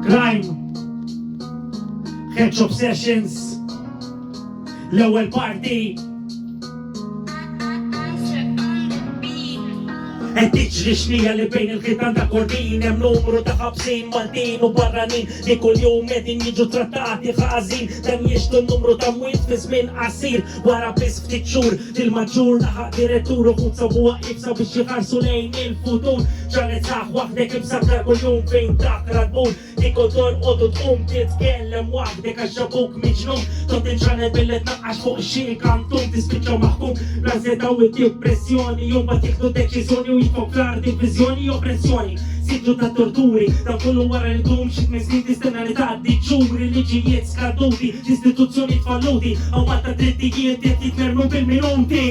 Crime Hedge Obsessions L-ewwel party qed tiġri xnija li bejn il-ħitan ta' kordin hemm numru ta' ħabsin Maltin u barranin li kuljum qegħdin jiġu trattati ħażin dan jixtu n-numru ta' mwiet fi żmien qasir wara biss ftit xhur il-maġġur laħaq direttur u ħud sabuha ibsa biex jħarsu lejn il-futur ġaret saħ waħdek imsabra kuljum fejn dak radbun ikol torqod u tqum titkellem waħdek għax ġabuk miġnun tot inġanet billi tnaqqax fuq xi kantum tispiċċa maħkum bl-anżjetà u d-depressjoni jum ma tieħdu deċiżjoni u jitfok fl-ar divizjoni u oppressjoni Sidġu ta' torturi, ta' kullu wara li dum xit snin tistenna li tgħaddi ġuri liġijiet skaduti, istituzzjoni tfalluti, għaw ta' drittijiet qed jitmermu bil-minuti.